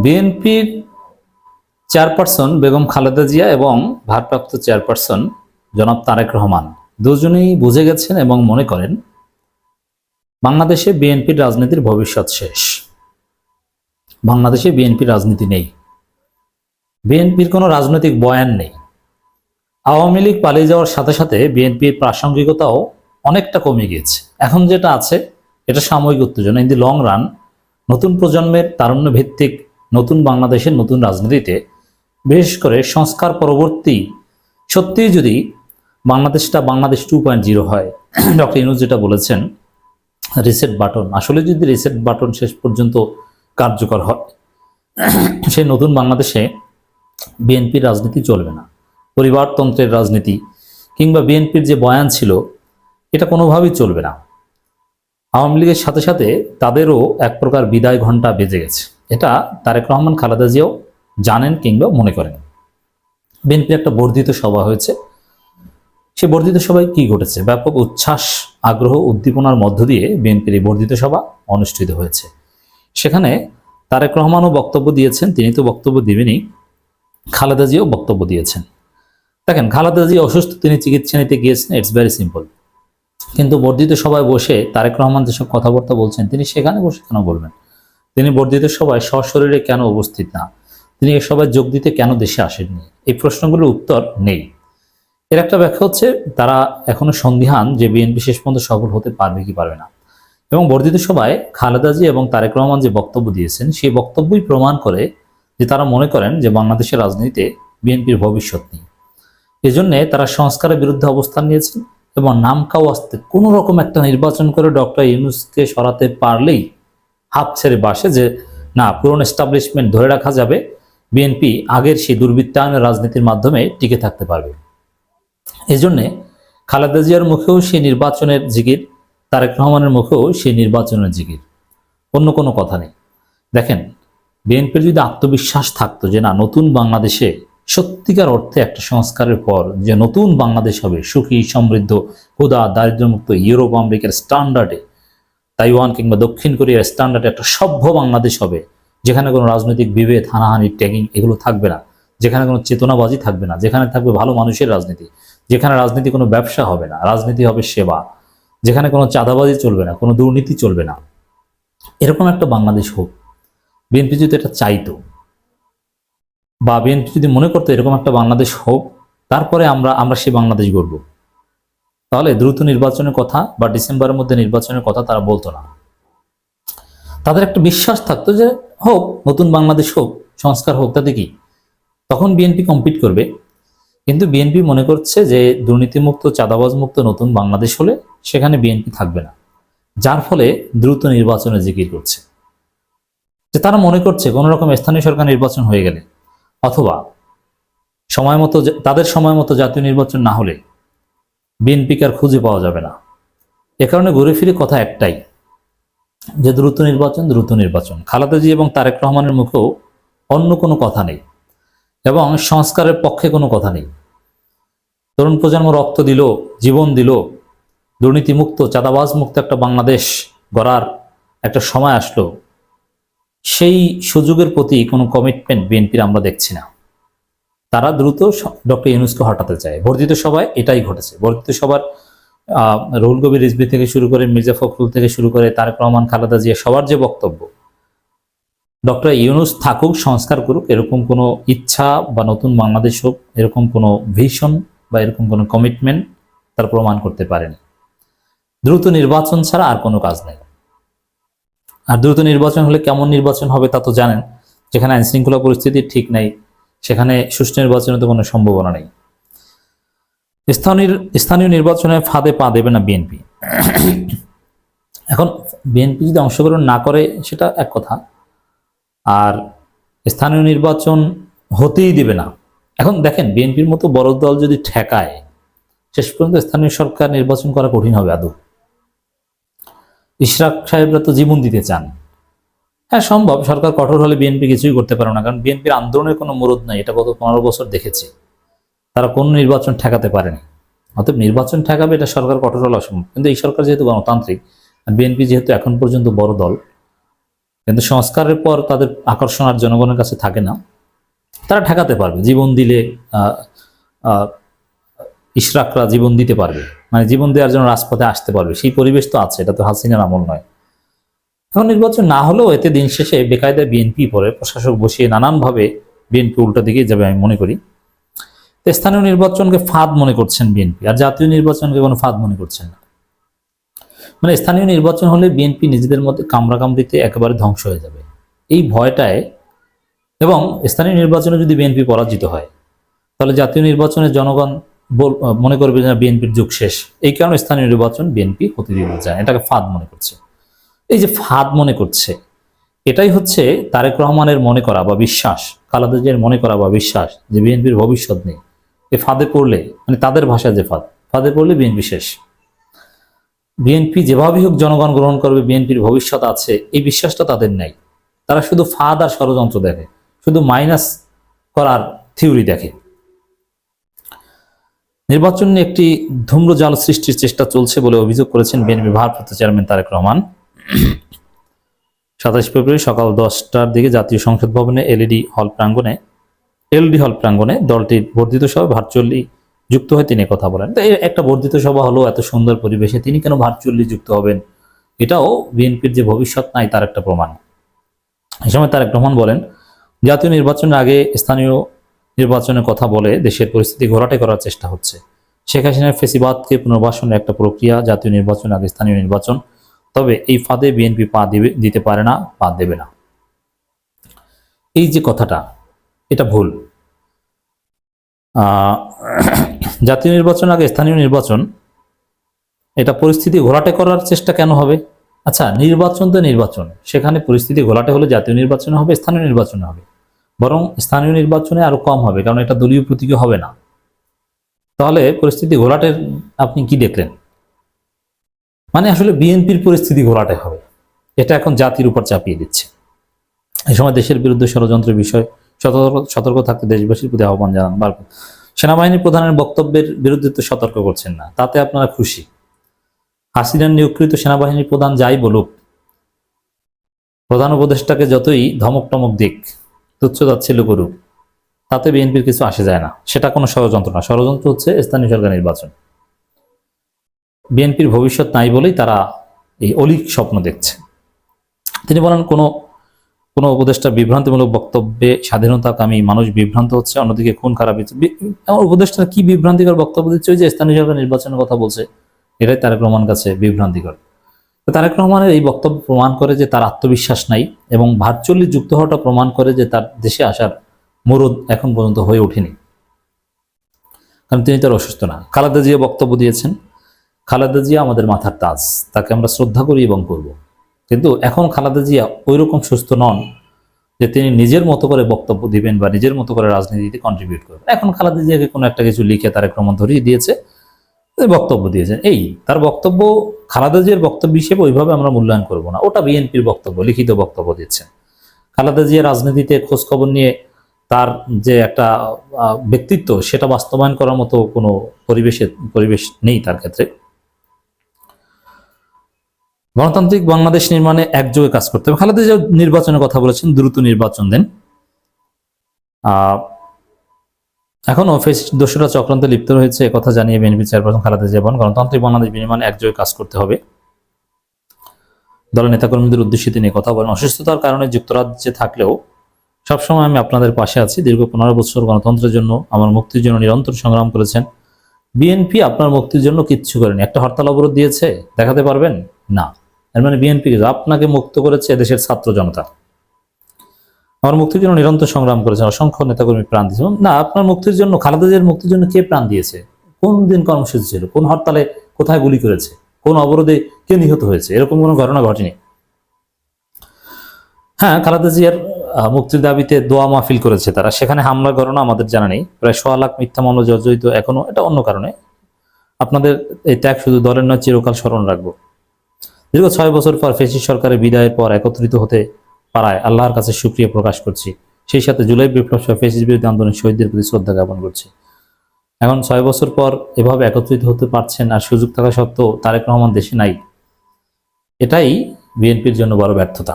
বিএনপির চেয়ারপারসন বেগম খালেদা জিয়া এবং ভারপ্রাপ্ত চেয়ারপারসন জনাব তারেক রহমান দুজনেই বুঝে গেছেন এবং মনে করেন বাংলাদেশে বিএনপির রাজনীতির ভবিষ্যৎ শেষ। বাংলাদেশে বিএনপির রাজনীতি নেই, বিএনপির কোনো রাজনৈতিক বয়ান নেই। আওয়ামী লীগ পালিয়ে যাওয়ার সাথে সাথে বিএনপির প্রাসঙ্গিকতাও অনেকটা কমে গিয়েছে। এখন যেটা আছে এটা সাময়িক উত্তেজনা। ইন দি লং রান নতুন প্রজন্মের তারুণ্য ভিত্তিক নতুন বাংলাদেশের নতুন রাজনীতিতে, বিশেষ করে সংস্কার পরবর্তী সত্যিই যদি বাংলাদেশটা বাংলাদেশ 2.0 হয়, ডক্টর ইউনূস যেটা বলেছেন রিসেট বাটন, আসলে যদি রিসেট বাটন শেষ পর্যন্ত কার্যকর হয়, সেই নতুন বাংলাদেশে বিএনপির রাজনীতি চলবে না। পরিবারতন্ত্রের রাজনীতি কিংবা বিএনপির যে বয়ান ছিল এটা কোনোভাবেই চলবে না। আওয়ামী লীগের সাথে সাথে তাদেরও এক প্রকার বিদায় ঘণ্টা বেজে গেছে। এটা তারেক রহমান খালেদা জিয়াও জানেন কিংবা মনে করেন। বিএনপির একটা বর্ধিত সভা হয়েছে, সে বর্ধিত সভায় কি ঘটেছে? ব্যাপক উচ্ছ্বাস, আগ্রহ, উদ্দীপনার মধ্য দিয়ে বিএনপির এই বর্ধিত সভা অনুষ্ঠিত হয়েছে। সেখানে তারেক রহমানও বক্তব্য দিয়েছেন, তিনি তো বক্তব্য দিবেনই, খালেদা জিয়াও বক্তব্য দিয়েছেন। দেখেন, খালেদা জিয়া অসুস্থ, তিনি চিকিৎসা নিতে গিয়েছেন, ইটস ভেরি সিম্পল। কিন্তু বর্ধিত সভায় বসে তারেক রহমান যেসব কথাবার্তা বলছেন তিনি সেখানে বসে কেন বলবেন? তিনি বর্ধিত সভায় সশরীরে কেন উপস্থিত না? তিনি এ সভায় যোগ দিতে কেন দেশে আসেননি? এই প্রশ্নগুলোর উত্তর নেই। এর একটা ব্যাখ্যা হচ্ছে তারা এখনো সন্দিহান যে বিএনপি শেষ পর্যন্ত সফল হতে পারবে কি পারবে না। এবং বর্ধিত সভায় খালেদা জি এবং তারেক রহমান যে বক্তব্য দিয়েছেন সেই বক্তব্যই প্রমাণ করে যে তারা মনে করেন যে বাংলাদেশের রাজনীতিতে বিএনপির ভবিষ্যৎ নেই। এজন্যে তারা সংস্কারের বিরুদ্ধে অবস্থান নিয়েছেন এবং নামকাও আসতে কোনো রকম একটা নির্বাচন করে ডক্টর ইউনূসকে সরাতে পারলেই হাত ছেড়ে বাসে যে না, পুরনো এস্টাবলিশমেন্ট ধরে রাখা যাবে, বিএনপি আগের সেই দুর্বৃত্তায়নের রাজনীতির মাধ্যমে টিকে থাকতে পারবে। এই জন্যে খালেদা জিয়ার মুখেও সেই নির্বাচনের জিকির, তারেক রহমানের মুখেও সেই নির্বাচনের জিকির, অন্য কোনো কথা নেই। দেখেন, বিএনপির যদি আত্মবিশ্বাস থাকতো যে না, নতুন বাংলাদেশে সত্যিকার অর্থে একটা সংস্কারের পর যে নতুন বাংলাদেশ হবে, সুখী, সমৃদ্ধ, ক্ষুধা, দারিদ্র্যমুক্ত, ইউরোপ আমেরিকার স্ট্যান্ডার্ডে, তাইওয়ান কিংবা দক্ষিণ কোরিয়ার স্ট্যান্ডার্ডে একটা সভ্য বাংলাদেশ হবে, যেখানে কোনো রাজনৈতিক বিভেদ, হানাহানি, ট্যাগিং এগুলো থাকবে না, যেখানে কোনো চেতনাবাজি থাকবে না, যেখানে থাকবে ভালো মানুষের রাজনীতি, যেখানে রাজনীতি কোনো ব্যবসা হবে না, রাজনীতি হবে সেবা, যেখানে কোনো চাঁদাবাজি চলবে না, কোনো দুর্নীতি চলবে না, এরকম একটা বাংলাদেশ হোক। বিএনপি যদি এটা চাইতো বা বিএনপি যদি মনে করতো এরকম একটা বাংলাদেশ হোক, তারপরে আমরা সেই বাংলাদেশ গড়ব, তাহলে দ্রুত নির্বাচনের কথা বা ডিসেম্বরের মধ্যে নির্বাচনের কথা তারা বলতো না। তাদের একটা বিশ্বাস থাকতো যে হোক, নতুন বাংলাদেশ হোক, সংস্কার হোক, তাতে কি, তখন বিএনপি কম্পিট করবে। কিন্তু বিএনপি মনে করছে যে দুর্নীতিমুক্ত, চাঁদাবাজ মুক্ত নতুন বাংলাদেশ হলে সেখানে বিএনপি থাকবে না, যার ফলে দ্রুত নির্বাচনে জিকির করছে। যে তারা মনে করছে কোনো রকম স্থানীয় সরকার নির্বাচন হয়ে গেলে অথবা সময় মতো, তাদের সময় মতো জাতীয় নির্বাচন না হলে বিএনপিকে আর খুঁজে পাওয়া যাবে না। এ কারণে ঘুরে ফিরে কথা একটাই, যে দ্রুত নির্বাচন, দ্রুত নির্বাচন। খালেদা জি এবং তারেক রহমানের মুখেও অন্য কোনো কথা নেই এবং সংস্কারের পক্ষে কোনো কথা নেই। তরুণ প্রজন্ম রক্ত দিল, জীবন দিল, দুর্নীতিমুক্ত, চাঁদাবাজ মুক্ত একটা বাংলাদেশ গড়ার একটা সময় আসলো, সেই সুযোগের প্রতি কোনো কমিটমেন্ট বিএনপির আমরা দেখছি না। তারা দ্রুত ডক্টর ইউনূসকে হটাতে চায়। বর্ধিত সভায় এটাই ঘটেছে। বর্ধিত সভার রুহুল কবির রিজভী থেকে শুরু করে মির্জা ফখরুল থেকে শুরু করে তারেক রহমান, খালেদা জিয়া, সবার যে বক্তব্য, ডক্টর ইউনূস থাকুক, সংস্কার করুক, এরকম কোনো ইচ্ছা বা নতুন বাংলাদেশ হোক, এরকম কোনো ভিশন বা এরকম কোনো কমিটমেন্ট তার প্রমাণ করতে পারেনি। দ্রুত নির্বাচন ছাড়া আর কোনো কাজ নেই। আর দ্রুত নির্বাচন হলে কেমন নির্বাচন হবে তা তো জানেন, যেখানে আইন শৃঙ্খলা পরিস্থিতি ঠিক নেই, সেখানে সুষ্ঠু নির্বাচনের তো কোনো সম্ভাবনা নেই। স্থানীয় নির্বাচনে ফাঁদে পা দেবে না বিএনপি। এখন বিএনপি যদি অংশগ্রহণ না করে সেটা এক কথা, আর স্থানীয় নির্বাচন হতেই দেবে না। এখন দেখেন, বিএনপির মতো বড় দল যদি ঠেকায়, শেষ পর্যন্ত স্থানীয় সরকার নির্বাচন করা কঠিন হবে আদৌ। ইশরাক সাহেবরা তো জীবন দিতে চান। হ্যাঁ, সম্ভব, সরকার কঠোর হলে বিএনপি কিছুই করতে পারে না, কারণ বিএনপির আন্দোলনের কোনো মুরুদ নাই, এটা গত 15 বছর দেখেছি। তারা কোন নির্বাচন ঠেকাতে পারেনি। অতএব নির্বাচন ঠেকাবে এটা সরকার কঠোর হলে অসম্ভব। কিন্তু এই সরকার যেহেতু গণতান্ত্রিক, আর বিএনপি যেহেতু এখন পর্যন্ত বড় দল, কিন্তু সংস্কারের পর তাদের আকর্ষণ আর জনগণের কাছে থাকে না। তারা ঠেকাতে পারবে, জীবন দিলে ইশরাকরা জীবন দিতে পারবে, মানে জীবন দেওয়ার জন্য রাজপথে আসতে পারবে, সেই পরিবেশ তো আছে। এটা তো হাসিনার আমল নয়। এখন নির্বাচন না হলেও এতে দিন শেষে বেকায়দায় বিএনপি পরে প্রশাসক বসিয়ে নানানভাবে বিএনপি উল্টো দিকে যাবে আমি মনে করি। তো স্থানীয় নির্বাচনকে ফাঁদ মনে করছেন বিএনপি, আর জাতীয় নির্বাচনকে কোনো ফাঁদ মনে করছেন না। মানে স্থানীয় নির্বাচন হলে বিএনপি নিজেদের মধ্যে কামড়াকামড়িতে একেবারে ধ্বংস হয়ে যাবে, এই ভয়টায়। এবং স্থানীয় নির্বাচনে যদি বিএনপি পরাজিত হয়, তাহলে জাতীয় নির্বাচনে জনগণ মনে করবে যে বিএনপির যুগ শেষ। এই কারণে স্থানীয় নির্বাচন বিএনপি হতে দিতে চায়, এটাকে ফাঁদ মনে করছে। এই যে ফাঁদ মনে করছে, এটাই হচ্ছে তারেক রহমানের মনে করা বা বিশ্বাস, খালেদা জিয়ার মনে করা বা বিশ্বাস যে বিএনপির ভবিষ্যৎ নেই। এই ফাঁদে পড়লে, মানে তাদের ভাষায় যে ফাঁদে পড়লে বিএনপি শেষ। বিএনপি যেভাবেই হোক জনগণ গ্রহণ করবে, বিএনপির ভবিষ্যৎ আছে, এই বিশ্বাসটা তাদের নেই। তারা শুধু ফাঁদ আর ষড়যন্ত্র দেখে, শুধু মাইনাস করার থিওরি দেখে। নির্বাচন নিয়ে একটি ধূম্রজাল সৃষ্টির চেষ্টা চলছে বলে অভিযোগ করেছেন বিএনপি ভারপ্রাপ্ত চেয়ারম্যান তারেক রহমান। 27 ফেব্রুয়ারি সকাল 10টার দিকে জাতীয় সংসদ ভবনে এলইডি হল প্রাঙ্গণে দলটির বর্ধিত সভায় ভার্চুয়ালি যুক্ত হয়ে তিনি কথা বলেন। তো একটা বর্ধিত সভা হলো, এত সুন্দর পরিবেশে তিনি কেন ভার্চুয়ালি যুক্ত হবেন? এটাও বিএনপির যে ভবিষ্যৎ নাই তার একটা প্রমাণ। এই সময় তারেক রহমান বলেন, জাতীয় নির্বাচনের আগে স্থানীয় নির্বাচনের কথা বলে দেশের পরিস্থিতি ঘোলাটে করার চেষ্টা হচ্ছে। শেখ হাসিনার ফেসিবাদকে পুনর্বাসনের একটা প্রক্রিয়া, জাতীয় নির্বাচন আগে স্থানীয় নির্বাচন। তবে এই ফাঁদে বিএনপি দিতে পারে না, পা দেবে না। এই যে কথাটা, এটা ভুল। জাতীয় নির্বাচন আগে স্থানীয় নির্বাচন, এটা পরিস্থিতি ঘোলাটে করার চেষ্টা কেন হবে? আচ্ছা, নির্বাচন তো নির্বাচন, সেখানে পরিস্থিতি ঘোলাটে হলে জাতীয় নির্বাচনে হবে, স্থানীয় নির্বাচনে হবে। বরং স্থানীয় নির্বাচনে আরো কম হবে, কারণ এটা দলীয় প্রতীকী হবে না। তাহলে পরিস্থিতি ঘোলাটের আপনি কি দেখলেন? মানে আসলে বিএনপির পরিস্থিতি ঘোলাটে হবে, এটা এখন জাতির উপর চাপিয়ে দিচ্ছে। এই সময় দেশের বিরুদ্ধে ষড়যন্ত্রের বিষয় সতর্ক থাকতে দেশবাসীর প্রতি আহ্বান জানান। সেনাবাহিনী প্রধানের বক্তব্যের বিরুদ্ধে তো সতর্ক করছেন না, তাতে আপনারা খুশি? হাসিনার নিয়োগকৃত সেনাবাহিনীর প্রধান যাই বলুক, প্রধান উপদেষ্টাকে যতই ধমক টমক দিক, তুচ্ছ তাচ্ছিল্য করুক, তাতে বিএনপির কিছু আসে যায় না। সেটা কোনো ষড়যন্ত্র না, ষড়যন্ত্র হচ্ছে স্থানীয় সরকার নির্বাচন। বিএনপির ভবিষ্যৎ নাই বলেই তারা এই অলীক স্বপ্ন দেখছে। তিনি বলেন, কোনো উপদেষ্টা বিভ্রান্তিমূলক বক্তব্যে স্বাধীনতাকামী মানুষ বিভ্রান্ত হচ্ছে, অন্যদিকে খুন খারাপ হচ্ছে। উপদেষ্টা কি বিভ্রান্তিকর বক্তব্য দিচ্ছে? ওই যে স্থানীয় সরকার নির্বাচনের কথা বলছে, এটাই তারেক রহমানের কাছে বিভ্রান্তিকর। তারেক রহমানের এই বক্তব্য প্রমাণ করে যে তার আত্মবিশ্বাস নাই, এবং ভার্চুয়ালি যুক্ত হওয়াটা প্রমাণ করে যে তার দেশে আসার মুরুদ এখন পর্যন্ত হয়ে ওঠেনি, কারণ তিনি তার অসুস্থ না। খালেদা জিয়া বক্তব্য দিয়েছেন, খালেদা জিয়া আমাদের মাথার তাজ, তাকে আমরা শ্রদ্ধা করি এবং করব। কিন্তু এখন খালেদা জিয়া ওই রকম সুস্থ নন যে তিনি নিজের মতো করে বক্তব্য দিবেন বা নিজের মতো করে রাজনীতিতে কন্ট্রিবিউট করবেন। এখন খালেদা জিয়াকে কোনো একটা কিছু লিখে তারেক রহমান ধরিয়ে দিয়েছে, বক্তব্য দিয়েছেন। এই তার বক্তব্য খালেদা জিয়ার বক্তব্য হিসেবে ওইভাবে আমরা মূল্যায়ন করব না, ওটা বিএনপির বক্তব্য, লিখিত বক্তব্য দিচ্ছেন। খালেদা জিয়ার রাজনীতিতে খোঁজখবর নিয়ে তার যে একটা ব্যক্তিত্ব, সেটা বাস্তবায়ন করার মতো কোনো পরিবেশ নেই তার ক্ষেত্রে। গণতান্ত্রিক বাংলাদেশ নির্মাণে একযোগে কাজ করতে হবে। খালেদা জিয়া নির্বাচনের কথা বলেছেন, দ্রুত নির্বাচন দেন। এখনো দোষরা চক্রান্তে লিপ্ত রয়েছে, কথা জানিয়ে বিএনপি চেয়ারপারসন খালেদা জিয়া বলেন, গণতান্ত্রিক বাংলাদেশ নির্মাণে একযোগে কাজ করতে হবে। দলের নেতাকর্মীদের উদ্দেশ্যে তিনি কথা বলেন, অসুস্থতার কারণে যুক্তরাজ্যে থাকলেও সবসময় আমি আপনাদের পাশে আছি। দীর্ঘ 15 বছর গণতন্ত্রের জন্য, আমার মুক্তির জন্য নিরন্তর সংগ্রাম করেছেন। বিএনপি আপনার মুক্তির জন্য কিচ্ছু করেনি। একটা হরতাল অবরোধ দিয়েছে, দেখাতে পারবেন? না। এর মানে বিএনপি আপনাকে মুক্ত করেছে দেশের ছাত্র জনতা। আমার মুক্তির জন্য নিরন্তর সংগ্রাম করেছেন, অসংখ্য নেতাকর্মী প্রাণ দিয়েছে। না, আপনার মুক্তির জন্য, খালেদা জিয়ার মুক্তির জন্য কে প্রাণ দিয়েছে? কোন দিন কর্মসূচি ছিল? কোন হরতালে কোথায় গুলি করেছে? কোন অবরোধে কে নিহত হয়েছে? এরকম কোনো ঘটনা ঘটেনি। হ্যাঁ, খালেদা জিয়ার মুক্তির দাবিতে দোয়া মাহফিল করেছে তারা, সেখানে হামলার ঘটনা আমাদের জানা নেই। প্রায় 1.25 লাখ মিথ্যা মামলা জর্জরিত এখনো, এটা অন্য কারণে। আপনাদের এই ত্যাগ শুধু দলের নয়, চিরকাল স্মরণ রাখবো। দীর্ঘ 6 বছর পর ফ্যাসিস্ট সরকারের বিদায়ের পর একত্রিত হতে পারায় আল্লাহর কাছে শুকরিয়া প্রকাশ করছি। সেই সাথে জুলাই বিপ্লব সহ ফ্যাসিস্ট বিরোধী আন্দোলনের শহীদদের প্রতি শ্রদ্ধা জ্ঞাপন করছি। এখন 6 বছর পর এভাবে একত্রিত হতে পারছেন, আর সুযোগ থাকা সত্ত্বেও তারেক রহমান দেশে নাই, এটাই বিএনপির জন্য বড় ব্যর্থতা।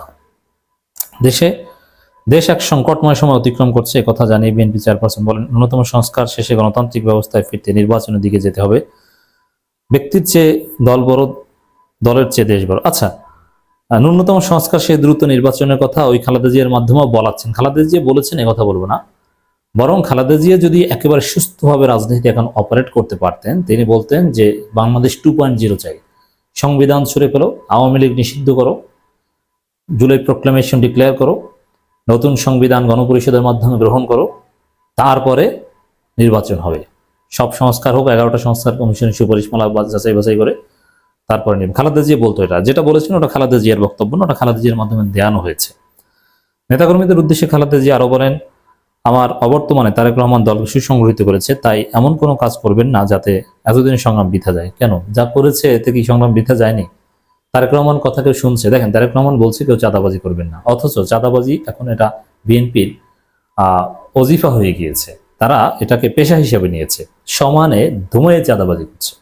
দেশ এক সংকটময় সময় অতিক্রম করছে, কথা জানিয়ে বিএনপি চেয়ারপারসন বলেন, ন্যূনতম সংস্কার শেষে গণতান্ত্রিক ব্যবস্থায় ফিরতে নির্বাচনের দিকে যেতে হবে। ব্যক্তির চেয়ে দল বড়, দলের চেয়ে দেশ বড়। আচ্ছা, ন্যূনতম সংস্কার সে দ্রুত নির্বাচনের কথা ওই খালেদা জিয়ার মাধ্যমেও বলাচ্ছেন। খালেদা জিয়া বলেছেন, এ কথা বলবো না, বরং খালেদা জিয়া যদি একেবারে সুস্থভাবে রাজনীতি এখন অপারেট করতে পারতেন, তিনি বলতেন যে বাংলাদেশ 2.0 চাই, সংবিধান ছুড়ে ফেলো, আওয়ামী লীগ নিষিদ্ধ করো, জুলাই প্রোক্লামেশন ডিক্লেয়ার করো, নতুন সংবিধান গণপরিষদের মাধ্যমে গ্রহণ করো, তারপরে নির্বাচন হবে, সব সংস্কার হোক, 11টা সংস্কার কমিশনের সুপারিশমালা যাচাই বাছাই করে তারপরে নির্বাচন। খালেদা জিয়া বলতো, এটা যেটা বলেছেন ওটা খালেদা জিয়ার বক্তব্য না, ওটা খালেদা জিয়ার মাধ্যমে দেওয়ানো হয়েছে। নেতাকর্মীদের উদ্দেশ্যে খালেদা জিয়া আরো বলেন, আমার অবর্তমানে তারেক রহমান দলকে সুসংগঠিত করেছে, তাই এমন কোনো কাজ করবেন না যাতে এতদিন সংগ্রাম বৃথা যায়। কেন, যা করেছে এতে কি সংগ্রাম বৃথা যায়নি? তারেক রহমান কথা কেউ শুনছে? দেখেন, তারেক রহমান বলছে কেউ চাঁদাবাজি করবেন না, অথচ চাঁদাবাজি এখন এটা বিএনপির অজিফা হয়ে গিয়েছে, তারা এটাকে পেশা হিসেবে নিয়েছে, সমানে ধুমে চাঁদাবাজি করছে।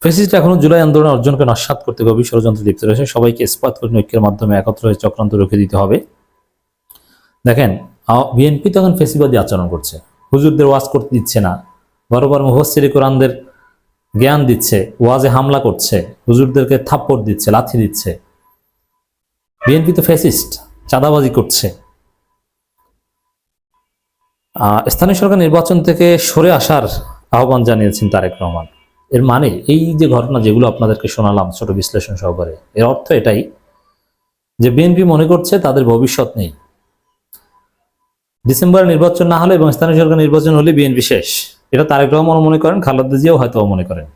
ফ্যাসিস্ট এখনো জুলাই আন্দোলন অর্জনকে নস্যাৎ করতে গভীর ষড়যন্ত্রে লিপ্ত রয়েছে, সবাইকে ইস্পাত করে ঐক্যের মাধ্যমে একত্র হয়ে চক্রান্ত রুখে দিতে হবে। দেখেন, বিএনপি তখন ফেসিবাদী আচরণ করছে, হুজুরদের ওয়াজ করতে দিচ্ছে না, বরাবর মুফাসসিরে কোরআনদের জ্ঞান দিচ্ছে, ওয়াজে হামলা করছে, হুজুরদেরকে থাপ্পড় দিচ্ছে, লাথি দিচ্ছে। বিএনপি তো ফ্যাসিস্ট, চাঁদাবাজি করছে। স্থানীয় সরকার নির্বাচন থেকে সরে আসার আহ্বান জানিয়েছেন তারেক রহমান। এর মানে এই যে ঘটনা যেগুলো আপনাদেরকে শোনালাম ছোট বিশ্লেষণ সহকারে, এর অর্থ এটাই যে বিএনপি মনে করছে তাদের ভবিষ্যৎ নেই। ডিসেম্বরে নির্বাচন না হলে এবং স্থানীয় সরকার নির্বাচন হলে বিএনপি শেষ, এটা তারেক রহমান মনে করেন, খালেদা জিয়াও হয়তো মনে করেন।